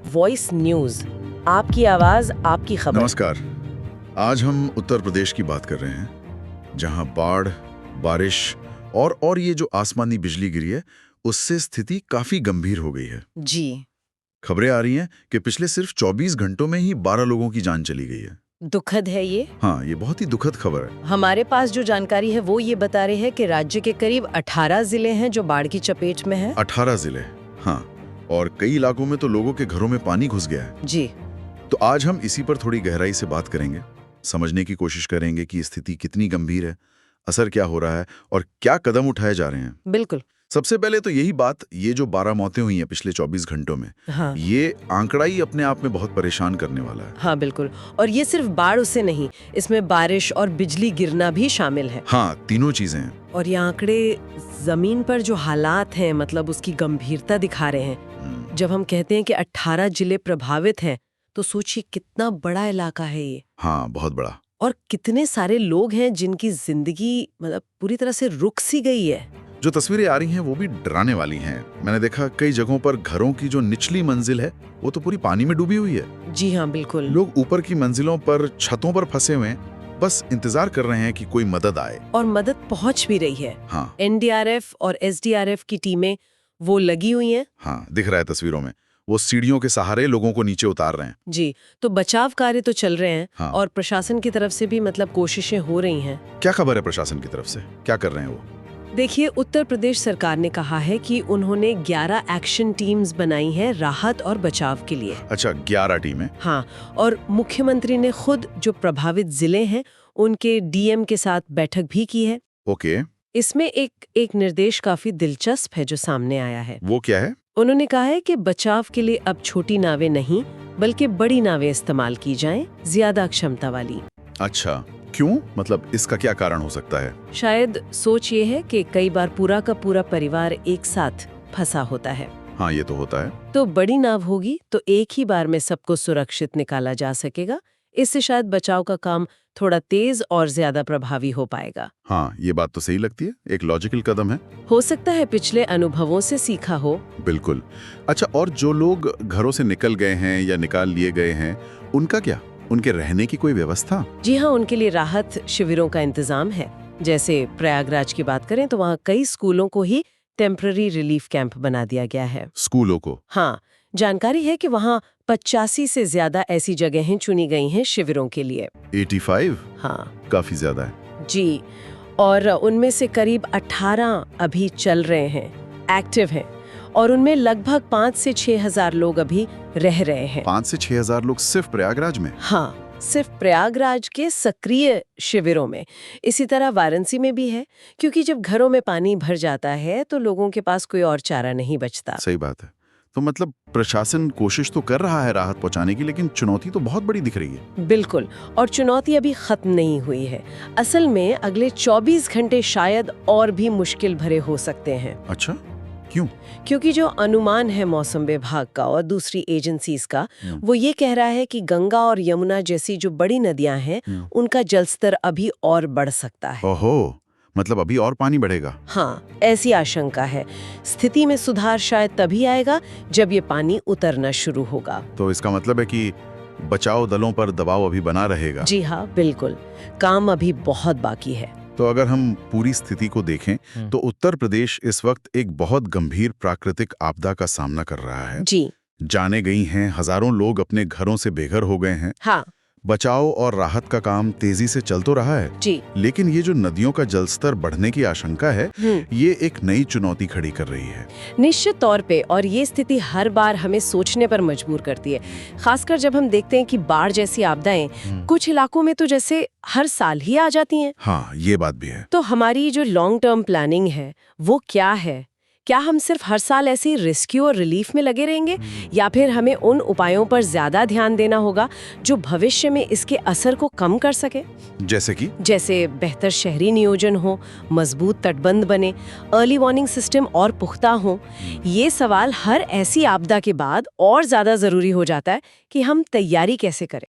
Voice news, आपकी आवाज आपकी खबर। नमस्कार। आज हम उत्तर प्रदेश की बात कर रहे हैं, जहां बाढ़, बारिश और ये जो आसमानी बिजली गिरी है, उससे स्थिति काफी गंभीर हो गई है। जी, खबरें आ रही हैं कि पिछले सिर्फ 24 घंटों में ही 12 लोगों की जान चली गई है। दुखद है ये। हाँ, ये बहुत ही दुखद खबर है। हमारे पास जो जानकारी है वो ये बता रहे हैं कि राज्य के करीब 18 जिले हैं जो बाढ़ की चपेट में हैं। 18 जिले, हाँ, और कई इलाकों में तो लोगों के घरों में पानी घुस गया है। जी, तो आज हम इसी पर थोड़ी गहराई से बात करेंगे, समझने की कोशिश करेंगे कि स्थिति कितनी गंभीर है, असर क्या हो रहा है और क्या कदम उठाए जा रहे हैं। बिल्कुल। सबसे पहले तो यही बात, ये जो 12 मौतें हुई हैं पिछले 24 घंटों में, हाँ, ये आंकड़ा ही अपने आप में बहुत परेशान करने वाला है। हाँ बिल्कुल। और ये सिर्फ बाढ़ से नहीं, इसमें बारिश और बिजली गिरना भी शामिल है। हाँ, तीनों चीजें हैं। और ये आंकड़े जमीन पर जो हालात हैं, मतलब उसकी गंभीरता दिखा रहे हैं। जब हम कहते हैं कि 18 जिले प्रभावित हैं, तो सोचिए कितना बड़ा इलाका है ये। हाँ, बहुत बड़ा। और कितने सारे लोग हैं जिनकी जिंदगी मतलब पूरी तरह से रुक सी गई है। जो तस्वीरें आ रही हैं वो भी डराने वाली हैं। मैंने देखा कई जगहों पर घरों की जो निचली मंजिल है वो तो पूरी पानी में डूबी हुई है। जी हाँ, बिल्कुल। लोग ऊपर की मंजिलों पर, छतों पर फंसे हुए हैं, बस इंतजार कर रहे हैं कि कोई मदद आए। और मदद पहुंच भी रही है। हाँ, एनडीआरएफ और एसडीआरएफ की टीमें वो लगी हुई हैं। हाँ, दिख रहा है तस्वीरों में। वो सीढ़ियों के सहारे लोगों को नीचे उतार रहे हैं। जी, तो बचाव कार्य तो चल रहे हैं। हाँ। और प्रशासन की तरफ से भी मतलब कोशिशें हो रही हैं। क्या खबर है प्रशासन की तरफ से, क्या कर रहे हैं वो? देखिए, उत्तर प्रदेश सरकार ने कहा है कि उन्होंने 11 एक्शन टीम्स बनाई हैं राहत और बचाव के लिए। अच्छा, 11 टीमें। हाँ, और मुख्यमंत्री ने खुद जो प्रभावित जिले हैं उनके डीएम के साथ बैठक भी की है। ओके, इसमें एक निर्देश काफी दिलचस्प है जो सामने आया है। वो क्या है? उन्होंने कहा है कि बचाव के लिए अब छोटी नावें नहीं बल्कि बड़ी नावें इस्तेमाल की जाएं, ज्यादा क्षमता वाली। अच्छा, क्यों? मतलब इसका क्या कारण हो सकता है? शायद सोच ये है कि कई बार पूरा का पूरा परिवार एक साथ फंसा होता है। हाँ, ये तो होता है। तो बड़ी नाव होगी तो एक ही बार में सबको सुरक्षित निकाला जा सकेगा। इससे शायद बचाव का काम थोड़ा तेज और ज्यादा प्रभावी हो पाएगा। हाँ, ये बात तो सही लगती है, एक लॉजिकल कदम है। हो सकता है पिछले अनुभवों से सीखा हो। बिल्कुल। अच्छा, और जो लोग घरों से निकल गए हैं या निकाल लिए गए हैं, उनका क्या? उनके रहने की कोई व्यवस्था? जी हाँ, उनके लिए राहत शिविरों का इंतजाम है। जैसे प्रयागराज की बात करें तो वहाँ कई स्कूलों को ही टेम्पररी रिलीफ कैंप बना दिया गया है। स्कूलों को? हाँ, जानकारी है कि वहाँ 85 से ज्यादा ऐसी जगहें चुनी गई हैं शिविरों के लिए। 85? हाँ काफी ज्यादा है। जी, और उनमें से करीब 18 अभी चल रहे हैं, एक्टिव हैं, और उनमें लगभग 5 से 6 हजार लोग अभी रह रहे हैं। 5 से 6 हजार लोग सिर्फ प्रयागराज में? हाँ, सिर्फ प्रयागराज के सक्रिय शिविरों में। इसी तरह वाराणसी में भी है, क्योंकि जब घरों में पानी भर जाता है तो लोगों के पास कोई और चारा नहीं बचता। सही बात है। तो मतलब प्रशासन कोशिश तो कर रहा है राहत पहुंचाने की, लेकिन चुनौती तो बहुत बड़ी दिख रही है। बिल्कुल, और चुनौती अभी खत्म नहीं हुई है। असल में अगले 24 घंटे शायद और भी मुश्किल भरे हो सकते हैं। अच्छा, क्यों? क्योंकि जो अनुमान है मौसम विभाग का और दूसरी एजेंसीज का, वो ये कह रहा है कि गंगा और यमुना जैसी जो बड़ी नदियां हैं, उनका जलस्तर अभी और बढ़ सकता है। ओहो, मतलब अभी और पानी बढ़ेगा? हाँ, ऐसी आशंका है। स्थिति में सुधार शायद तभी आएगा जब ये पानी उतरना शुरू होगा। तो इसका मतलब है कि बचाव दलों पर दबाव अभी बना रहेगा? जी हाँ, बिल्कुल। काम अभी बहुत बाकी है। तो अगर हम पूरी स्थिति को देखें तो उत्तर प्रदेश इस वक्त एक बहुत गंभीर प्राकृतिक आपदा का सामना कर रहा है। जी जाने गई हैं, हजारों लोग अपने घरों से बेघर हो गए हैं। हाँ, बचाव और राहत का काम तेजी से चल तो रहा है, जी, लेकिन ये जो नदियों का जलस्तर बढ़ने की आशंका है, ये एक नई चुनौती खड़ी कर रही है। निश्चित तौर पे। और ये स्थिति हर बार हमें सोचने पर मजबूर करती है, खासकर जब हम देखते हैं कि बाढ़ जैसी आपदाएं कुछ इलाकों में तो जैसे हर साल ही आ जाती हैं। हाँ, ये बात भी है। तो हमारी जो लॉन्ग टर्म प्लानिंग है वो क्या है? क्या हम सिर्फ हर साल ऐसी रेस्क्यू और रिलीफ में लगे रहेंगे, या फिर हमें उन उपायों पर ज्यादा ध्यान देना होगा जो भविष्य में इसके असर को कम कर सके? जैसे बेहतर शहरी नियोजन हो, मजबूत तटबंध बने, अर्ली वार्निंग सिस्टम और पुख्ता हो। ये सवाल हर ऐसी आपदा के बाद और ज्यादा जरूरी हो जाता है कि हम तैयारी कैसे करें।